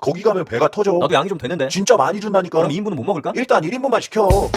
거기 가면 배가 터져. 나도 양이 좀 되는데. 진짜 많이 준다니까. 그럼 2인분은 못 먹을까? 일단 1인분만 시켜.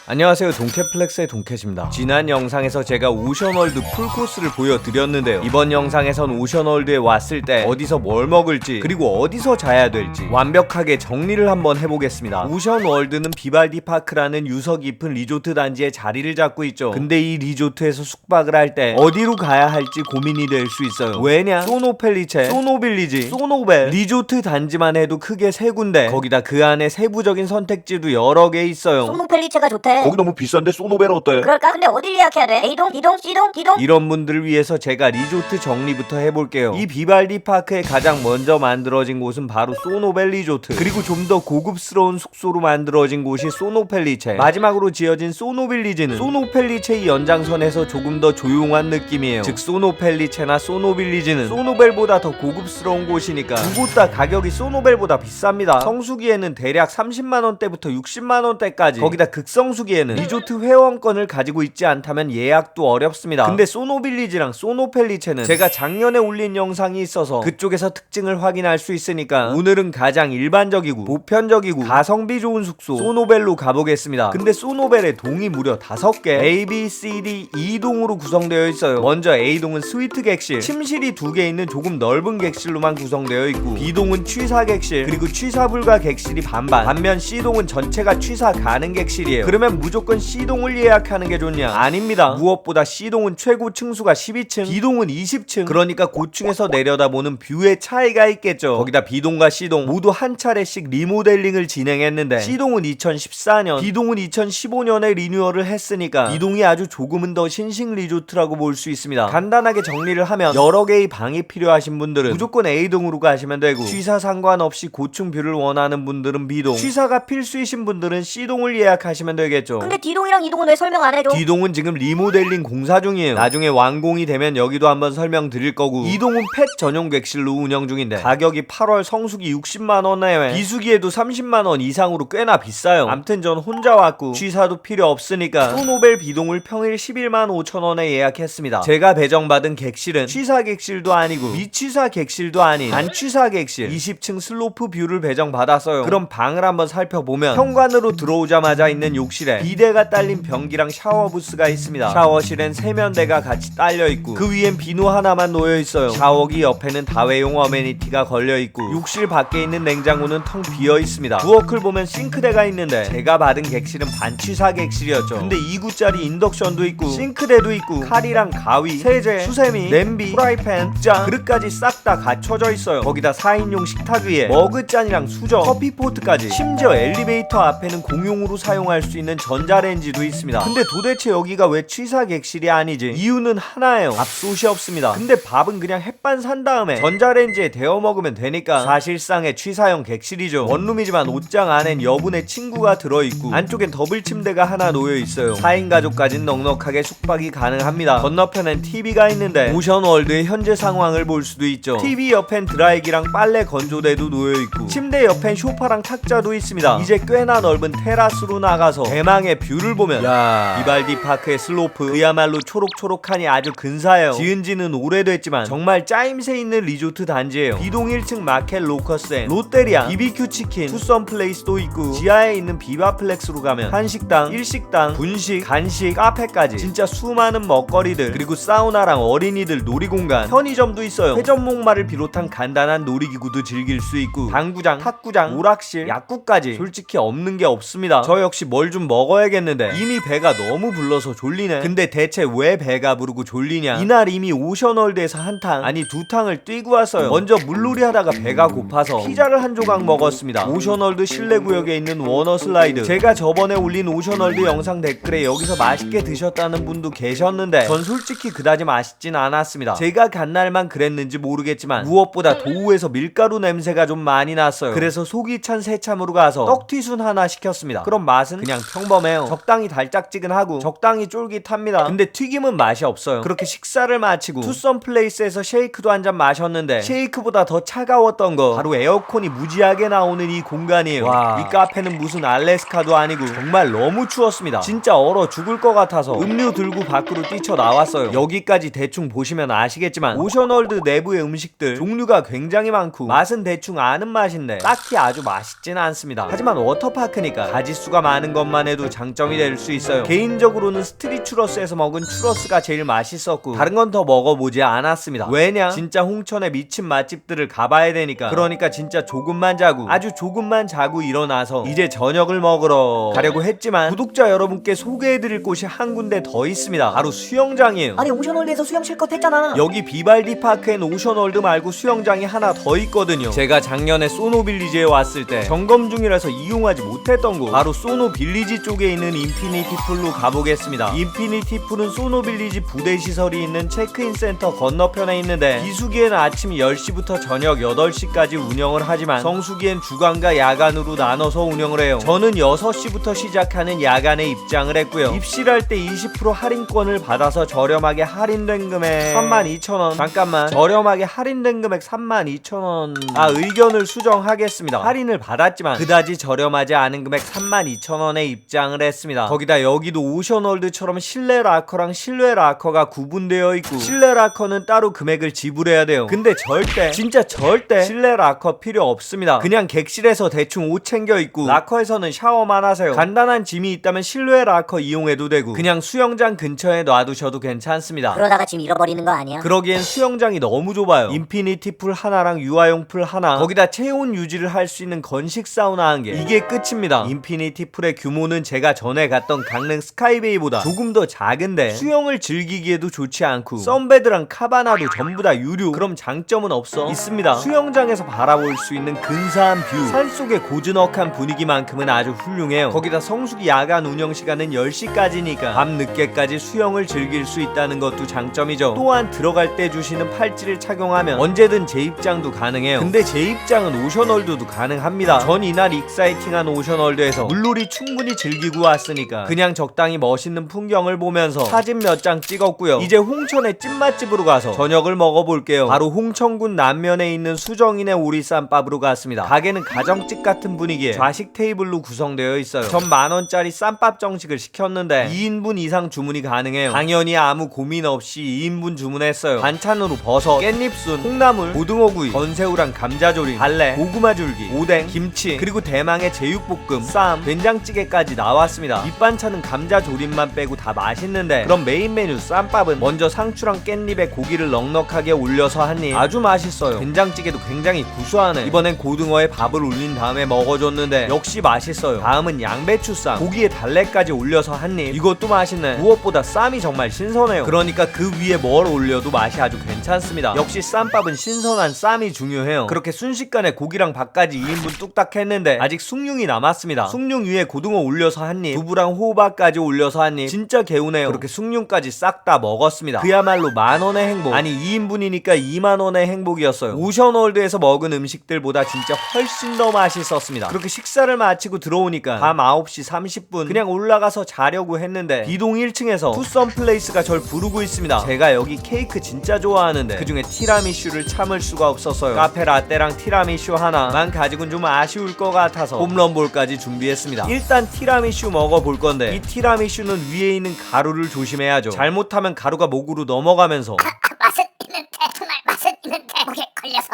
안녕하세요, 동캐플렉스의 동캐입니다. 지난 영상에서 제가 오션월드 풀코스를 보여드렸는데요. 이번 영상에선 오션월드에 왔을 때 어디서 뭘 먹을지, 그리고 어디서 자야 될지 완벽하게 정리를 한번 해보겠습니다. 오션월드는 비발디 파크라는 유서 깊은 리조트 단지에 자리를 잡고 있죠. 근데 이 리조트에서 숙박을 할 때 어디로 가야 할지 고민이 될 수 있어요. 왜냐? 소노펠리체, 소노빌리지, 소노벨 리조트 단지만 해도 크게 세 군데, 거기다 그 안에 세부적인 선택지도 여러 개 있어요. 소노펠리체가 좋대. 거기 너무 비싼데 소노벨은 어때? 그럴까? 근데 어딜 예약해야 돼? A동, B동, C동, D동? 이런 분들을 위해서 제가 리조트 정리부터 해볼게요. 이 비발디 파크에 가장 먼저 만들어진 곳은 바로 소노벨 리조트, 그리고 좀 더 고급스러운 숙소로 만들어진 곳이 소노펠리체, 마지막으로 지어진 소노빌리지는 소노펠리체의 연장선에서 조금 더 조용한 느낌이에요. 즉 소노펠리체나 소노빌리지는 소노벨보다 더 고급스러운 곳이니까 두 곳 다 가격이 소노벨보다 비쌉니다. 성수기에는 대략 30만원대부터 60만원대까지, 거기다 극성수기에는 리조트 회원권을 가지고 있지 않다면 예약도 어렵습니다. 근데 소노빌리지랑 소노펠리체는 제가 작년에 올린 영상이 있어서 그쪽에서 특징을 확인할 수 있으니까 오늘은 가장 일반적이고 보편적이고 가성비 좋은 숙소 소노벨로 가보겠습니다. 근데 소노벨의 동이 무려 5개, A, B, C, D, E동으로 구성되어 있어요. 먼저 A동은 스위트 객실, 침실이 2개 있는 조금 넓은 객실로만 구성되어 있고, B동은 취사 객실, 그리고 취사 불가 객실이 반반, 반면 C동은 전체가 취사 가능 객실이에요. 그러면 무조건 C동을 예약하는 게 좋냐? 아닙니다. 무엇보다 C동은 최고 층수가 12층, B동은 20층, 그러니까 고층에서 내려다보는 뷰의 차이가 있겠죠. 거기다 B동과 C동 모두 한 차례씩 리모델링을 진행했는데 C동은 2014년, B동은 2015년에 리뉴얼을 했으니까 B동이 아주 조금은 더 신식 리조트라고 볼 수 있습니다. 간단하게 정리를 하면 여러 개의 방이 필요하신 분들은 무조건 A동으로 가시면 되고, 취사 상관없이 고층 뷰를 원하는 분들은 B동, 취사가 필수이신 분들은 C동을 예약하시면 되겠죠. 근데 D동이랑 E동은 왜 설명 안 해줘? D동은 지금 리모델링 공사 중이에요. 나중에 완공이 되면 여기도 한번 설명드릴 거고, E동은 펫 전용 객실로 운영 중인데 가격이 8월 성수기 60만원 내외, 비수기에도 30만원 이상으로 꽤나 비싸요. 암튼 전 혼자 왔고 취사도 필요 없으니까 소노벨 B동을 평일 11만 5천원에 예약했습니다. 제가 배정받은 객실은 취사 객실도 아니고 미취사 객실도 아닌 반취사 객실, 20층 슬로프 뷰를 배정받았어요. 그럼 방을 한번 살펴보면 현관으로 들어오자마자 있는 욕실에 비데가 딸린 변기랑 샤워 부스가 있습니다. 샤워실엔 세면대가 같이 딸려있고 그 위엔 비누 하나만 놓여있어요. 샤워기 옆에는 다회용 어메니티가 걸려있고, 욕실 밖에 있는 냉장고는 텅 비어있습니다. 부엌을 보면 싱크대가 있는데 제가 받은 객실은 반취사 객실이었죠. 근데 2구짜리 인덕션도 있고 싱크대도 있고 칼이랑 가위, 세제, 수세미, 냄비, 프라이팬, 장, 그릇까지 싹 다 갖춰져 있어요. 거기다 4인용 식탁 위에 머그잔이랑 수저, 커피포트까지, 심지어 엘리베이터 앞에는 공용으로 사용할 수 있는 전자레인지도 있습니다. 근데 도대체 여기가 왜 취사 객실이 아니지? 이유는 하나예요. 밥솥이 없습니다. 근데 밥은 그냥 햇반 산 다음에 전자레인지에 데워 먹으면 되니까 사실상의 취사용 객실이죠. 원룸이지만 옷장 안엔 여분의 침구가 들어있고 안쪽엔 더블 침대가 하나 놓여있어요. 4인 가족까진 넉넉하게 숙박이 가능합니다. 건너편엔 TV가 있는데 오션월드의 현재 상황을 볼 수도 있죠. TV 옆엔 드라이기랑 빨래 건조대도 놓여있고, 침대 옆엔 소파랑 탁자도 있습니다. 이제 꽤나 넓은 테라스로 나가서 대망의 뷰를 보면, 야, 비발디 파크의 슬로프 그야말로 초록초록하니 아주 근사해요. 지은지는 오래됐지만 정말 짜임새 있는 리조트 단지예요. B동 1층 마켓 로커스엔 롯데리아, BBQ 치킨, 투썸 플레이스도 있고, 지하에 있는 비바플렉스로 가면 한식당, 일식당, 분식, 간식, 카페까지 진짜 수많은 먹거리들, 그리고 사우나랑 어린이들 놀이공간, 편의점도 있어요. 회전목마를 비롯한 간단한 놀이기구도 즐길 수 있고, 당구장, 탁구장, 오락실, 약국까지 솔직히 없는 게 없습니다. 저 역시 뭘 좀 먹어야겠는데 이미 배가 너무 불러서 졸리네. 근데 대체 왜 배가 부르고 졸리냐? 이날 이미 오션월드에서 한 탕, 아니 2탕을 뛰고 왔어요. 먼저 물놀이 하다가 배가 고파서 피자를 한 조각 먹었습니다. 오션월드 실내구역에 있는 워너 슬라이드, 제가 저번에 올린 오션월드 영상 댓글에 여기서 맛있게 드셨다는 분도 계셨는데 전 솔직히 그다지 맛있진 않았습니다. 제가 간 날만 그랬는지 모르겠지만 무엇보다 도우에서 밀가루 냄새가 좀 많이 났어요. 그래서 속이 찬 새참으로 가서 떡튀순 하나 시켰습니다. 그럼 맛은 그냥 평범해요. 적당히 달짝지근하고 적당히 쫄깃합니다. 근데 튀김은 맛이 없어요. 그렇게 식사를 마치고 투썸 플레이스에서 쉐이크도 한 잔 마셨는데 쉐이크보다 더 차가웠던 거 바로 에어컨이 무지하게 나오는 이 공간이에요. 와, 이 카페는 무슨 알래스카도 아니고 정말 너무 추웠습니다. 진짜 얼어 죽을 것 같아서 음료 들고 밖으로 뛰쳐나왔어요. 여기까지 대충 보시면 아시겠지만 오션월드 내부의 음식들 종류가 굉장히 많고 맛은 대충 아는 맛인데 딱히 아주 맛있진 않습니다. 하지만 워터파크니까 가짓수가 많은 것만 해도 장점이 될 수 있어요. 개인적으로는 스트릿 추러스에서 먹은 추러스가 제일 맛있었고 다른 건 더 먹어보지 않았습니다. 왜냐? 진짜 홍천의 미친 맛집들을 가봐야 되니까. 그러니까 진짜 조금만 자고 아주 조금만 자고 일어나서 이제 저녁을 먹으러 가려고 했지만 구독자 여러분께 소개해드릴 곳이 한 군데 더 있습니다. 바로 수영장이에요. 아니 오션월드에서 수영 실컷 했잖아. 여기 비발디 파크엔 오션월드 말고 수영장이 하나 더 있거든요. 제가 작년에 소노빌리지에 왔을 때 점검 중이라서 이용하지 못했던 곳 바로 소노빌리지 쪽에 있는 인피니티 풀로 가보겠습니다. 인피니티 풀은 소노빌리지 부대 시설이 있는 체크인 센터 건너편에 있는데 비수기에는 아침 10시부터 저녁 8시까지 운영을 하지만 성수기엔 주간과 야간으로 나눠서 운영을 해요. 저는 6시부터 시작하는 야간에 입장을 했고요. 입실할 때 20% 할인권을 받아서 저렴하게 할인된 금액 32,000원. 잠깐만, 저렴하게 할인된 금액 32,000원. 의견을 수정하겠습니다. 할인을 받았지만 그다지 저렴하지 않은 금액 32,000원에 입장을 했습니다. 거기다 여기도 오션월드처럼 실내 락커랑 실외 락커가 구분되어 있고 실내 락커는 따로 금액을 지불해야 돼요. 근데 절대, 진짜 절대 실내 락커 필요 없습니다. 그냥 객실에서 대충 옷 챙겨 입고 락커에서는 샤워만 하세요. 간단한 짐이 있다면 실외 락커 이용해도 되고 그냥 수영장 근처에 놔두셔도 괜찮습니다. 그러다가 짐 잃어버리는 거 아니야? 그러기엔 수영장이 너무 좁아요. 인피니티 풀 하나랑 유아용 풀 하나, 거기다 체온 유지를 할 수 있는 건식 사우나 한 개, 이게 끝입니다. 인피니티 풀의 규모는 제가 전에 갔던 강릉 스카이베이보다 조금 더 작은데 수영을 즐기기에도 좋지 않고 썬베드랑 카바나도 전부 다 유료. 그럼 장점은 없어? 있습니다. 수영장에서 바라볼 수 있는 근사한 뷰, 산속의 고즈넉한 분위기만큼은 아주 훌륭해요. 거기다 성수기 야간 운영 시간은 10시까지니까 밤 늦게까지 수영을 즐길 수 있다는 것도 장점이죠. 또한 들어갈 때 주시는 팔찌를 착용하면 언제든 재입장도 가능해요. 근데 재입장은 오션월드도 가능합니다. 전 이날 익사이팅한 오션월드에서 물놀이 충분히 즐기고 왔으니까 그냥 적당히 멋있는 풍경을 보면서 사진 몇 장 찍었고요. 이제 홍천의 찐맛집으로 가서 저녁을 먹어볼게요. 바로 홍천군 남면에 있는 수정인의 오리쌈밥으로 갔습니다. 가게는 가정집 같은 분위기에 좌식 테이블로 구성되어 있어요. 전 10,000원짜리 쌈밥 정식을 시켰는데 2인분 이상 주문이 가능해요. 당연히 아무 고민 없이 2인분 주문했어요. 반찬으로 버섯, 깻잎순, 콩나물, 고등어구이, 건새우랑 감자조림, 달래, 고구마 줄기, 오뎅, 김치, 그리고 대망의 제육볶음, 쌈, 된장찌개까지 나왔습니다. 밑반찬은 감자조림만 빼고 다 맛있는데 그럼 메인 메뉴 쌈밥은 먼저 상추랑 깻잎에 고기를 넉넉하게 올려서 한입. 아주 맛있어요. 된장찌개도 굉장히 구수하네. 이번엔 고등어에 밥을 올린 다음에 먹어줬는데 역시 맛있어요. 다음은 양배추쌈, 고기에 달래까지 올려서 한입. 이것도 맛있네. 무엇보다 쌈이 정말 신선해요. 그러니까 그 위에 뭘 올려도 맛이 아주 괜찮습니다. 역시 쌈밥은 신선한 쌈이 중요해요. 그렇게 순식간에 고기랑 밥까지 2인분 뚝딱 했는데 아직 숭늉이 남았습니다. 숭늉 위에 고등어 올려서 한입, 두부랑 호박까지 올려서 한입. 진짜 개운해요. 그렇게 숭늉까지 싹 다 먹었습니다. 그야말로 만원의 행복. 아니 2인분이니까 2만원의 행복이었어요. 오션월드에서 먹은 음식들보다 진짜 훨씬 더 맛있었습니다. 그렇게 식사를 마치고 들어오니까 밤 9시 30분 그냥 올라가서 자려고 했는데 B동 1층에서 투썸 플레이스가 절 부르고 있습니다. 제가 여기 케이크 진짜 좋아하는데 그중에 티라미슈를 참을 수가 없었어요. 카페 라떼랑 티라미슈 하나만 가지고는 좀 아쉬울 것 같아서 홈런볼까지 준비했습니다. 일단 티라미슈 먹어볼 건데 이 티라미슈는 위에 있는 가루를 조심해야죠. 잘못하면 가루가 목으로 넘어가면서 맛은 있는데 정말 맛은 있는데 목에 걸려서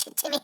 기침이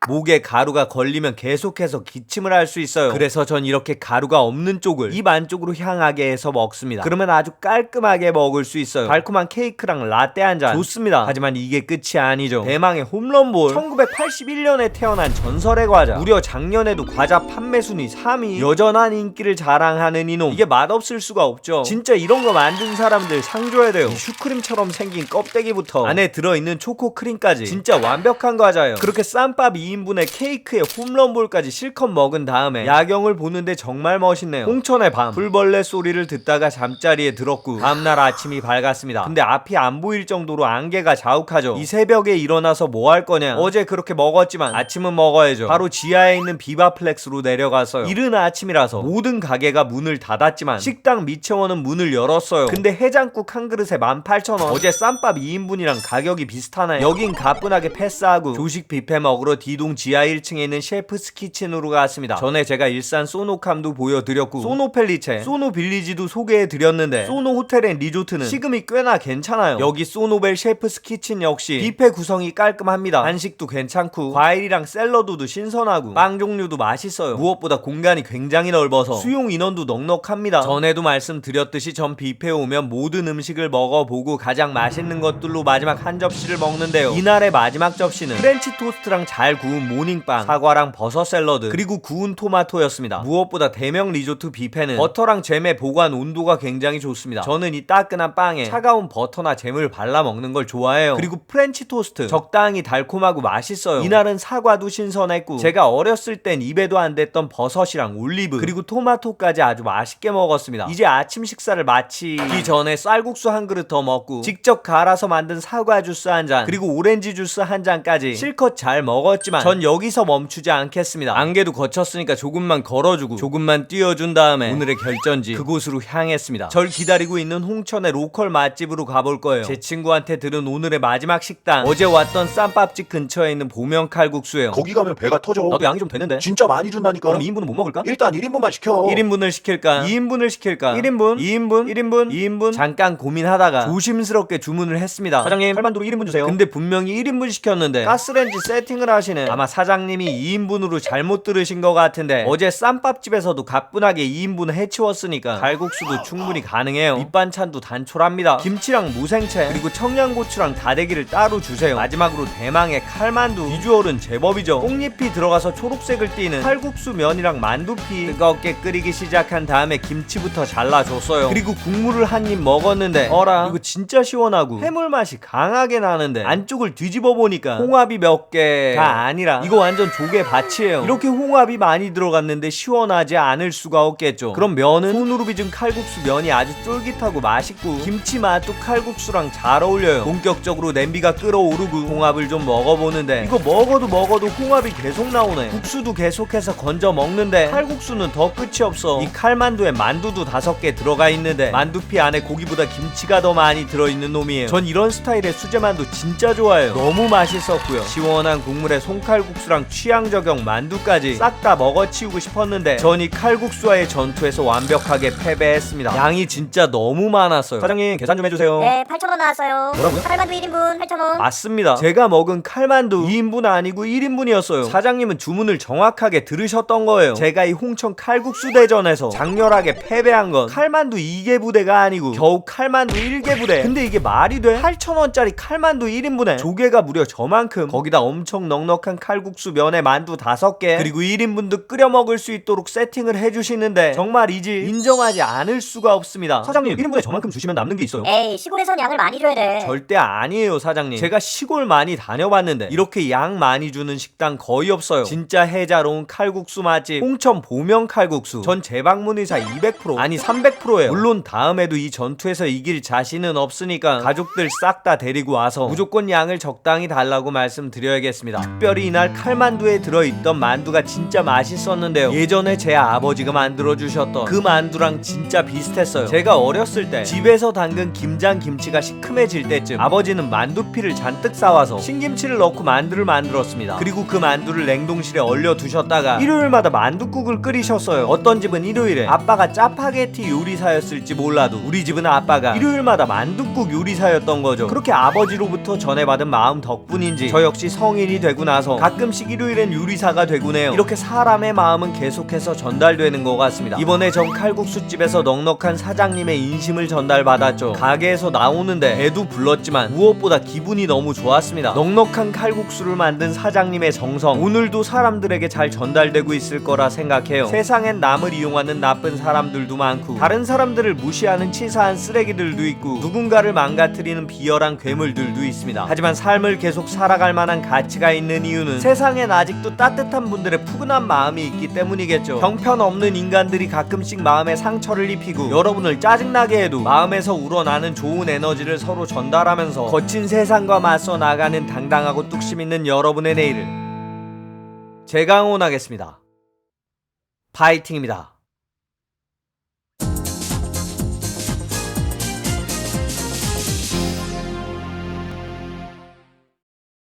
목에 가루가 걸리면 계속해서 기침을 할 수 있어요. 그래서 전 이렇게 가루가 없는 쪽을 입 안쪽으로 향하게 해서 먹습니다. 그러면 아주 깔끔하게 먹을 수 있어요. 달콤한 케이크랑 라떼 한 잔 좋습니다. 하지만 이게 끝이 아니죠. 대망의 홈런볼. 1981년에 태어난 전설의 과자. 무려 작년에도 과자 판매 순위 3위. 여전한 인기를 자랑하는 이놈. 이게 맛없을 수가 없죠. 진짜 이런 거 만든 사람들 상 줘야 돼요. 이 슈크림처럼 생긴 껍데기부터 안에 들어있는 초코크림까지 진짜 완벽한 과자예요. 그렇게 쌈밥 2인분 2인분의 케이크에 홈런볼까지 실컷 먹은 다음에 야경을 보는데 정말 멋있네요. 홍천의 밤, 풀벌레 소리를 듣다가 잠자리에 들었고 다음날 아침이 밝았습니다. 근데 앞이 안 보일 정도로 안개가 자욱하죠. 이 새벽에 일어나서 뭐 할 거냐. 어제 그렇게 먹었지만 아침은 먹어야죠. 바로 지하에 있는 비바플렉스로 내려갔어요. 이른 아침이라서 모든 가게가 문을 닫았지만 식당 미채원은 문을 열었어요. 근데 해장국 한 그릇에 18,000원. 어제 쌈밥 2인분이랑 가격이 비슷하나요? 여긴 가뿐하게 패스하고 조식 뷔페 먹으러 D동 지하 1층에 있는 셰프스 키친으로 갔습니다. 전에 제가 일산 소노캄도 보여드렸고 소노펠리체, 소노빌리지도 소개해드렸는데 소노 호텔 앤 리조트는 시금이 꽤나 괜찮아요. 여기 소노벨 셰프스 키친 역시 뷔페 구성이 깔끔합니다. 한식도 괜찮고 과일이랑 샐러드도 신선하고 빵 종류도 맛있어요. 무엇보다 공간이 굉장히 넓어서 수용 인원도 넉넉합니다. 전에도 말씀드렸듯이 전 뷔페에 오면 모든 음식을 먹어보고 가장 맛있는 것들로 마지막 한 접시를 먹는데요. 이날의 마지막 접시는 프렌치 토스트랑 잘 구운 모닝빵, 사과랑 버섯 샐러드, 그리고 구운 토마토였습니다. 무엇보다 대명 리조트 뷔페는 버터랑 잼의 보관 온도가 굉장히 좋습니다. 저는 이 따끈한 빵에 차가운 버터나 잼을 발라 먹는 걸 좋아해요. 그리고 프렌치 토스트 적당히 달콤하고 맛있어요. 이날은 사과도 신선했고 제가 어렸을 땐 입에도 안 댔던 버섯이랑 올리브 그리고 토마토까지 아주 맛있게 먹었습니다. 이제 아침 식사를 마치기 전에 쌀국수 한 그릇 더 먹고 직접 갈아서 만든 사과 주스 한 잔 그리고 오렌지 주스 한 잔까지 실컷 잘 먹었지만 전 여기서 멈추지 않겠습니다. 안개도 거쳤으니까 조금만 걸어주고 조금만 뛰어준 다음에 오늘의 결전지 그곳으로 향했습니다. 절 기다리고 있는 홍천의 로컬 맛집으로 가볼 거예요. 제 친구한테 들은 오늘의 마지막 식당, 어제 왔던 쌈밥집 근처에 있는 보명 칼국수예요. 거기 가면 배가 터져. 나도 양이 좀 되는데. 진짜 많이 준다니까. 그럼 2인분은 못 먹을까? 일단 1인분만 시켜. 1인분을 시킬까? 2인분을 시킬까? 1인분? 2인분? 1인분? 2인분? 잠깐 고민하다가 조심스럽게 주문을 했습니다. 사장님, 칼만두로 1인분 주세요. 근데 분명히 1인분 시켰는데 가스레인지 세팅을 하시네. 아마 사장님이 2인분으로 잘못 들으신 것 같은데 어제 쌈밥집에서도 가뿐하게 2인분 해치웠으니까 칼국수도 충분히 가능해요. 밑반찬도 단촐합니다. 김치랑 무생채 그리고 청양고추랑 다대기를 따로 주세요. 마지막으로 대망의 칼만두. 비주얼은 제법이죠. 뽕잎이 들어가서 초록색을 띠는 칼국수 면이랑 만두피 뜨겁게 끓이기 시작한 다음에 김치부터 잘라줬어요. 그리고 국물을 한 입 먹었는데 어라, 이거 진짜 시원하고 해물 맛이 강하게 나는데 안쪽을 뒤집어 보니까 홍합이 몇 개가 아니라 이거 완전 조개 밭이에요. 이렇게 홍합이 많이 들어갔는데 시원하지 않을 수가 없겠죠. 그럼 면은 손으로 빚은 칼국수 면이 아주 쫄깃하고 맛있고 김치 맛도 칼국수랑 잘 어울려요. 본격적으로 냄비가 끓어오르고 홍합을 좀 먹어보는데 이거 먹어도 홍합이 계속 나오네. 국수도 계속해서 건져 먹는데 칼국수는 더 끝이 없어. 이 칼만두에 만두도 5개 들어가 있는데 만두피 안에 고기보다 김치가 더 많이 들어있는 놈이에요. 전 이런 스타일의 수제만두 진짜 좋아해요. 너무 맛있었고요. 시원한 국물에 송칼국수랑 취향 저격 만두까지 싹 다 먹어치우고 싶었는데 전 이 칼국수와의 전투에서 완벽하게 패배했습니다. 양이 진짜 너무 많았어요. 사장님, 계산 좀 해주세요. 네, 8,000원 나왔어요. 뭐라고요? 칼만두 1인분 8,000원. 맞습니다. 제가 먹은 칼만두 2인분 아니고 1인분이었어요. 사장님은 주문을 정확하게 들으셨던 거예요. 제가 이 홍천 칼국수 대전에서 장렬하게 패배한 건 칼만두 2개 부대가 아니고 겨우 칼만두 1개 부대. 근데 이게 말이 돼? 8,000원짜리 칼만두 1인분에 조개가 무려 저만큼, 거기다 엄청 넉넉한 칼국수 면에 만두 5개 그리고 1인분도 끓여 먹을 수 있도록 세팅을 해주시는데 정말이지 인정하지 않을 수가 없습니다. 사장님, 1인분에 저만큼 주시면 남는 게 있어요? 에이, 시골에선 양을 많이 줘야 돼. 절대 아니에요, 사장님. 제가 시골 많이 다녀봤는데 이렇게 양 많이 주는 식당 거의 없어요. 진짜 해자로운 칼국수 맛집 홍천 보명 칼국수. 전 재방문 의사 200% 아니 300%예요. 물론 다음에도 이 전투에서 이길 자신은 없으니까 가족들 싹 다 데리고 와서 무조건 양을 적당히 달라고 말씀드려야겠습니다. 특별히 이날 칼만두에 들어있던 만두가 진짜 맛있었는데요. 예전에 제 아버지가 만들어주셨던 그 만두랑 진짜 비슷했어요. 제가 어렸을 때 집에서 담근 김장김치가 시큼해질 때쯤 아버지는 만두피를 잔뜩 싸와서 신김치를 넣고 만두를 만들었습니다. 그리고 그 만두를 냉동실에 얼려두셨다가 일요일마다 만두국을 끓이셨어요. 어떤 집은 일요일에 아빠가 짜파게티 요리사였을지 몰라도 우리 집은 아빠가 일요일마다 만두국 요리사였던 거죠. 그렇게 아버지로부터 전해받은 마음 덕분인지 저 역시 성인이 되고 나서 가끔씩 일요일엔 요리사가 되곤 해요. 이렇게 사람의 마음은 계속해서 전달되는 것 같습니다. 이번에 전 칼국수집에서 넉넉한 사장님의 인심을 전달받았죠. 가게에서 나오는데 배도 불렀지만 무엇보다 기분이 너무 좋았습니다. 넉넉한 칼국수를 만든 사장님의 정성, 오늘도 사람들에게 잘 전달되고 있을 거라 생각해요. 세상엔 남을 이용하는 나쁜 사람들도 많고 다른 사람들을 무시하는 치사한 쓰레기들도 있고 누군가를 망가뜨리는 비열한 괴물들도 있습니다. 하지만 삶을 계속 살아갈 만한 가치가 있는 이유는 이유는 세상엔 아직도 따뜻한 분들의 푸근한 마음이 있기 때문이겠죠. 형편없는 인간들이 가끔씩 마음에 상처를 입히고 여러분을 짜증나게 해도 마음에서 우러나는 좋은 에너지를 서로 전달하면서 거친 세상과 맞서 나가는 당당하고 뚝심 있는 여러분의 내일을 제가 응원하겠습니다. 파이팅입니다.